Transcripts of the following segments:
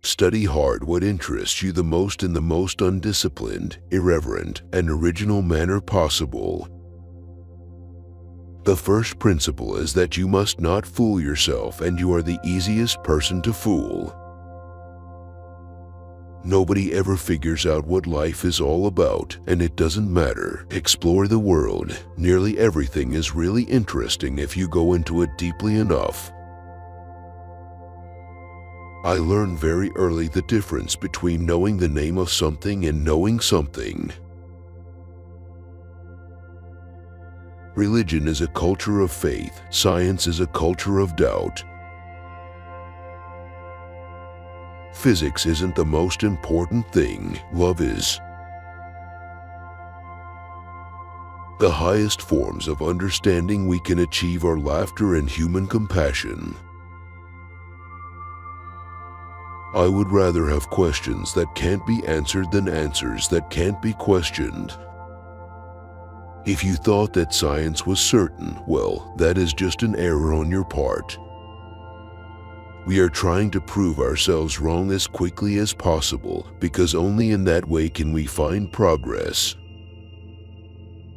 Study hard what interests you the most in the most undisciplined, irreverent, and original manner possible. The first principle is that you must not fool yourself, and you are the easiest person to fool. Nobody ever figures out what life is all about, and it doesn't matter. Explore the world. Nearly everything is really interesting if you go into it deeply enough. I learned very early the difference between knowing the name of something and knowing something. Religion is a culture of faith. Science is a culture of doubt. Physics isn't the most important thing. Love is. The highest forms of understanding we can achieve are laughter and human compassion. I would rather have questions that can't be answered than answers that can't be questioned. If you thought that science was certain, well, that is just an error on your part. We are trying to prove ourselves wrong as quickly as possible, because only in that way can we find progress.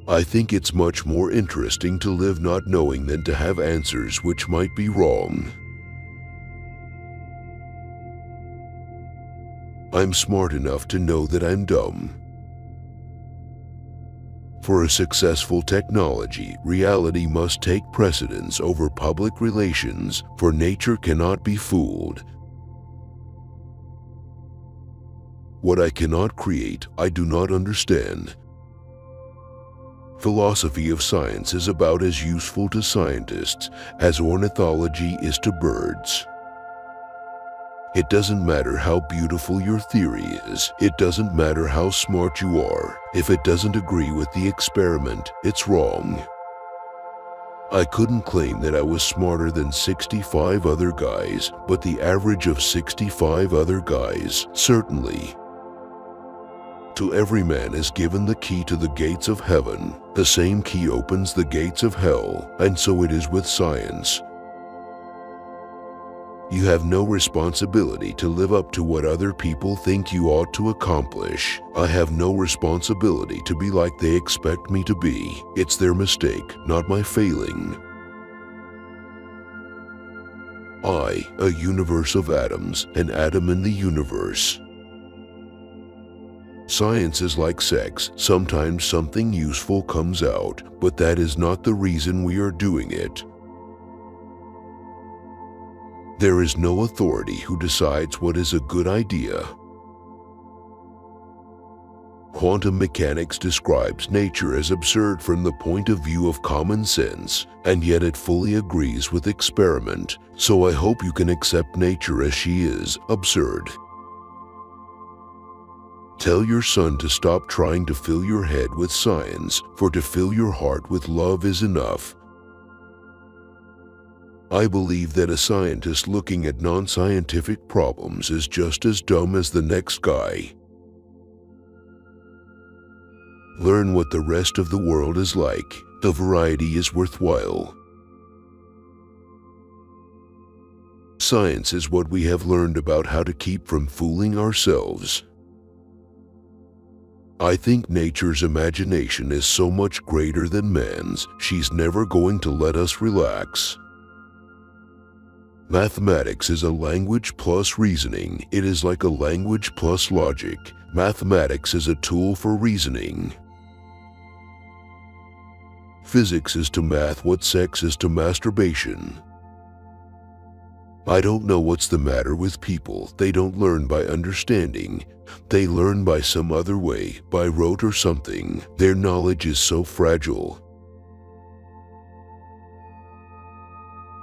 I think it's much more interesting to live not knowing than to have answers which might be wrong. I'm smart enough to know that I'm dumb. For a successful technology, reality must take precedence over public relations, for nature cannot be fooled. What I cannot create, I do not understand. Philosophy of science is about as useful to scientists as ornithology is to birds. It doesn't matter how beautiful your theory is. It doesn't matter how smart you are. If it doesn't agree with the experiment, it's wrong. I couldn't claim that I was smarter than 65 other guys, but the average of 65 other guys, certainly. To every man is given the key to the gates of heaven. The same key opens the gates of hell, and so it is with science. You have no responsibility to live up to what other people think you ought to accomplish. I have no responsibility to be like they expect me to be. It's their mistake, not my failing. I, a universe of atoms, an atom in the universe. Science is like sex. Sometimes something useful comes out, but that is not the reason we are doing it. There is no authority who decides what is a good idea. Quantum mechanics describes nature as absurd from the point of view of common sense, and yet it fully agrees with experiment, so I hope you can accept nature as she is, absurd. Tell your son to stop trying to fill your head with science, for to fill your heart with love is enough. I believe that a scientist looking at non-scientific problems is just as dumb as the next guy. Learn what the rest of the world is like. The variety is worthwhile. Science is what we have learned about how to keep from fooling ourselves. I think nature's imagination is so much greater than man's, she's never going to let us relax. Mathematics is a language plus reasoning. It is like a language plus logic. Mathematics is a tool for reasoning. Physics is to math what sex is to masturbation. I don't know what's the matter with people. They don't learn by understanding. They learn by some other way, by rote or something. Their knowledge is so fragile.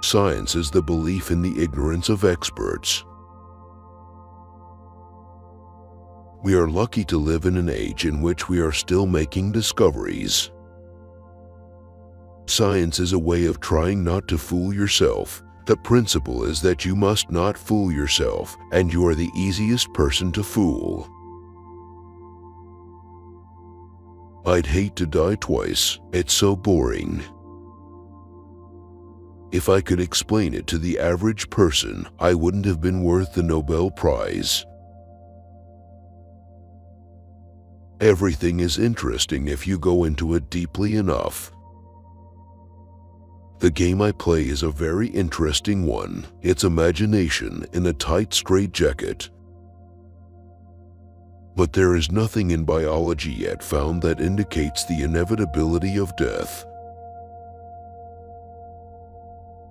Science is the belief in the ignorance of experts. We are lucky to live in an age in which we are still making discoveries. Science is a way of trying not to fool yourself. The principle is that you must not fool yourself, and you are the easiest person to fool. I'd hate to die twice. It's so boring. If I could explain it to the average person, I wouldn't have been worth the Nobel Prize. Everything is interesting if you go into it deeply enough. The game I play is a very interesting one. It's imagination in a tight straitjacket. But there is nothing in biology yet found that indicates the inevitability of death.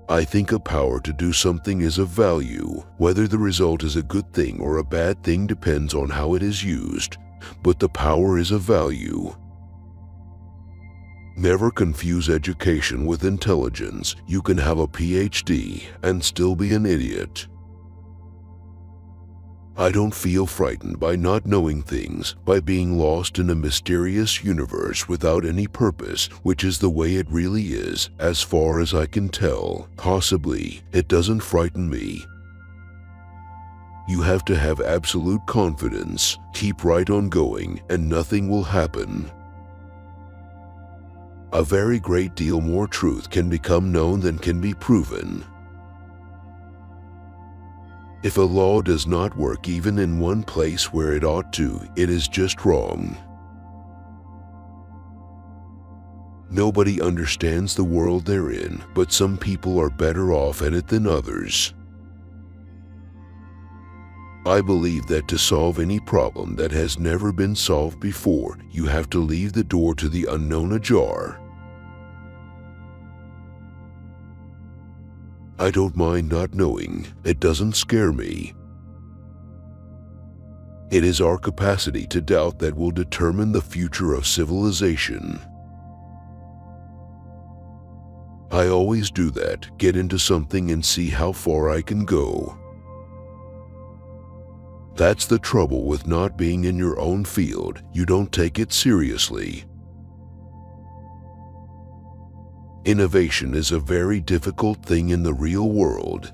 I think a power to do something is of value. Whether the result is a good thing or a bad thing depends on how it is used, but the power is of value. Never confuse education with intelligence. You can have a PhD and still be an idiot. I don't feel frightened by not knowing things, by being lost in a mysterious universe without any purpose, which is the way it really is, as far as I can tell. Possibly, it doesn't frighten me. You have to have absolute confidence, keep right on going, and nothing will happen. A very great deal more truth can become known than can be proven. If a law does not work even in one place where it ought to, it is just wrong. Nobody understands the world they're in, but some people are better off at it than others. I believe that to solve any problem that has never been solved before, you have to leave the door to the unknown ajar. I don't mind not knowing. It doesn't scare me. It is our capacity to doubt that will determine the future of civilization. I always do that, get into something and see how far I can go. That's the trouble with not being in your own field. You don't take it seriously. Innovation is a very difficult thing in the real world.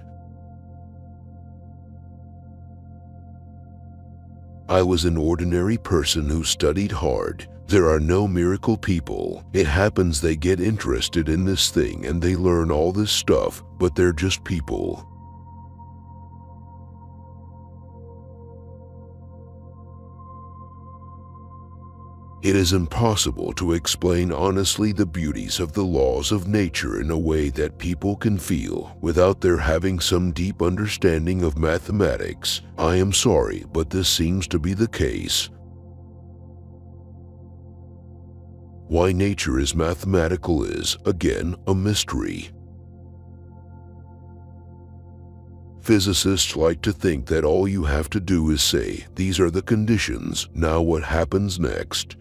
I was an ordinary person who studied hard. There are no miracle people. It happens they get interested in this thing and they learn all this stuff, but they're just people. It is impossible to explain honestly the beauties of the laws of nature in a way that people can feel without their having some deep understanding of mathematics. I am sorry, but this seems to be the case. Why nature is mathematical is, again, a mystery. Physicists like to think that all you have to do is say, these are the conditions, now what happens next?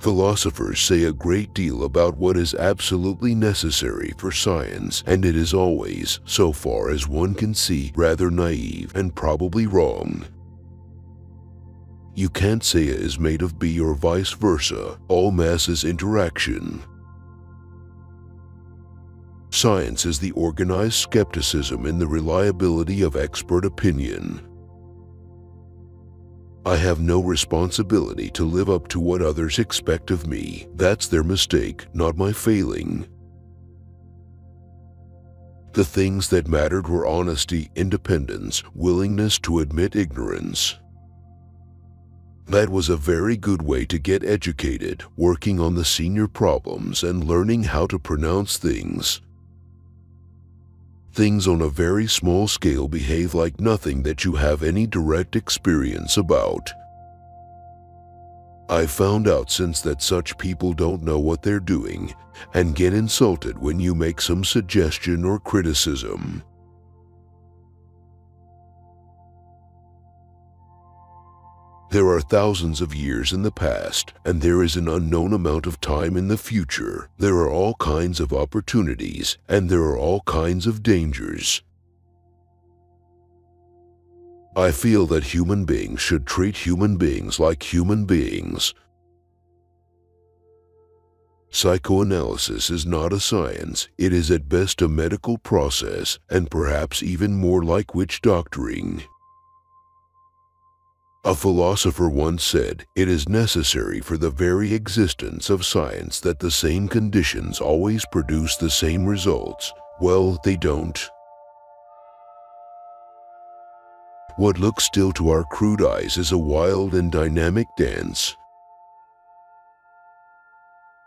Philosophers say a great deal about what is absolutely necessary for science, and it is always, so far as one can see, rather naive and probably wrong. You can't say A is made of B or vice versa. All mass is interaction. Science is the organized skepticism in the reliability of expert opinion. I have no responsibility to live up to what others expect of me. That's their mistake, not my failing. The things that mattered were honesty, independence, willingness to admit ignorance. That was a very good way to get educated, working on the senior problems and learning how to pronounce things. Things on a very small scale behave like nothing that you have any direct experience about. I've found out since that such people don't know what they're doing and get insulted when you make some suggestion or criticism. There are thousands of years in the past, and there is an unknown amount of time in the future. There are all kinds of opportunities, and there are all kinds of dangers. I feel that human beings should treat human beings like human beings. Psychoanalysis is not a science. It is at best a medical process, and perhaps even more like witch doctoring. A philosopher once said, "It is necessary for the very existence of science that the same conditions always produce the same results." Well, they don't. What looks still to our crude eyes is a wild and dynamic dance.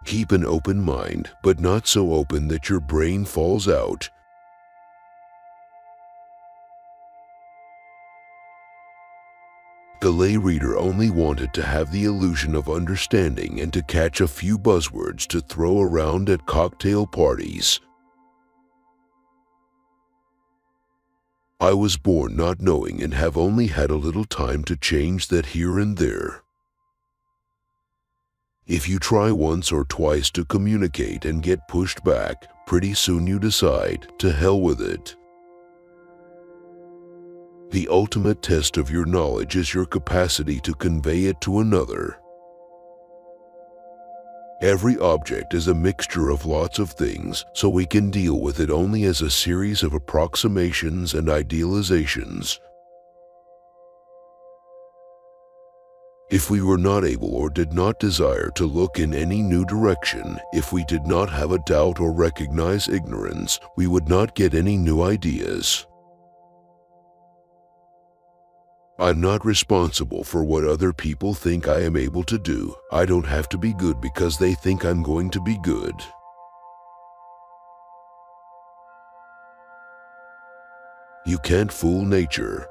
Keep an open mind, but not so open that your brain falls out. The lay reader only wanted to have the illusion of understanding and to catch a few buzzwords to throw around at cocktail parties. I was born not knowing and have only had a little time to change that here and there. If you try once or twice to communicate and get pushed back, pretty soon you decide, to hell with it. The ultimate test of your knowledge is your capacity to convey it to another. Every object is a mixture of lots of things, so we can deal with it only as a series of approximations and idealizations. If we were not able or did not desire to look in any new direction, if we did not have a doubt or recognize ignorance, we would not get any new ideas. I'm not responsible for what other people think I am able to do. I don't have to be good because they think I'm going to be good. You can't fool nature.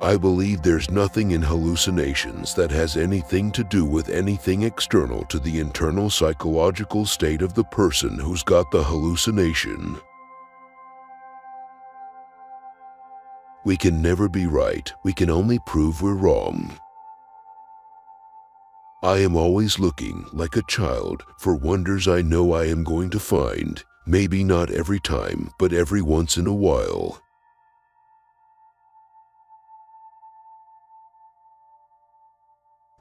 I believe there's nothing in hallucinations that has anything to do with anything external to the internal psychological state of the person who's got the hallucination. We can never be right, we can only prove we're wrong. I am always looking, like a child, for wonders I know I am going to find. Maybe not every time, but every once in a while.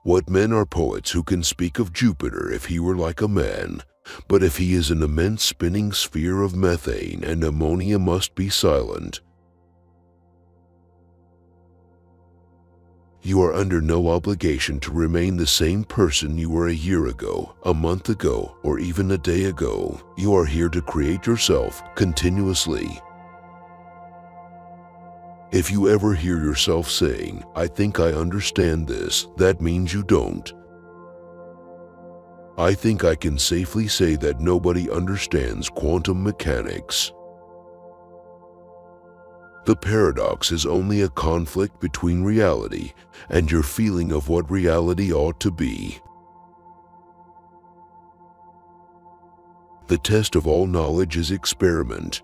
What men are poets who can speak of Jupiter if he were like a man, but if he is an immense spinning sphere of methane and ammonia must be silent. You are under no obligation to remain the same person you were a year ago, a month ago, or even a day ago. You are here to create yourself continuously. If you ever hear yourself saying, "I think I understand this," that means you don't. I think I can safely say that nobody understands quantum mechanics. The paradox is only a conflict between reality and your feeling of what reality ought to be. The test of all knowledge is experiment.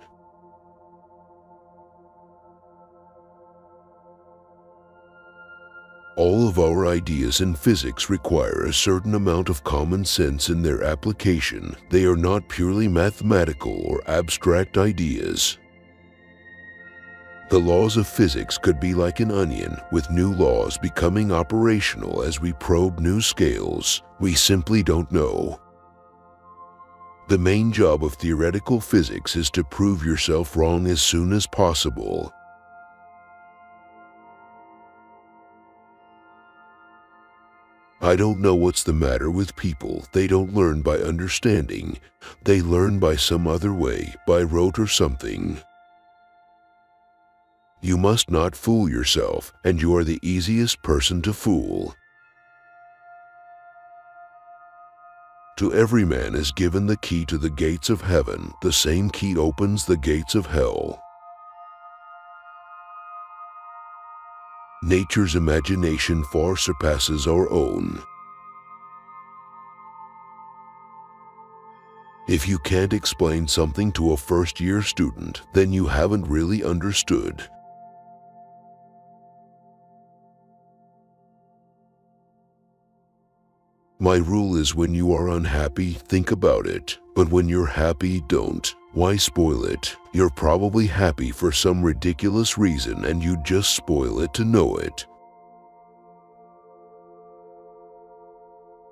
All of our ideas in physics require a certain amount of common sense in their application. They are not purely mathematical or abstract ideas. The laws of physics could be like an onion, with new laws becoming operational as we probe new scales. We simply don't know. The main job of theoretical physics is to prove yourself wrong as soon as possible. I don't know what's the matter with people. They don't learn by understanding. They learn by some other way, by rote or something. You must not fool yourself, and you are the easiest person to fool. To every man is given the key to the gates of heaven. The same key opens the gates of hell. Nature's imagination far surpasses our own. If you can't explain something to a first-year student, then you haven't really understood. My rule is when you are unhappy, think about it. But when you're happy, don't. Why spoil it? You're probably happy for some ridiculous reason and you just spoil it to know it.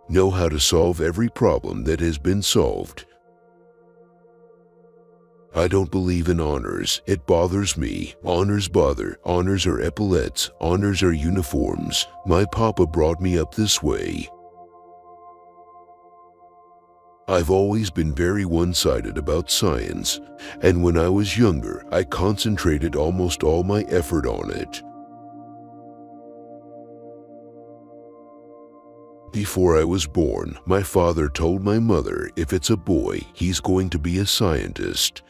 Know how to solve every problem that has been solved. I don't believe in honors. It bothers me. Honors bother. Honors are epaulets. Honors are uniforms. My papa brought me up this way. I've always been very one-sided about science, and when I was younger, I concentrated almost all my effort on it. Before I was born, my father told my mother if it's a boy, he's going to be a scientist,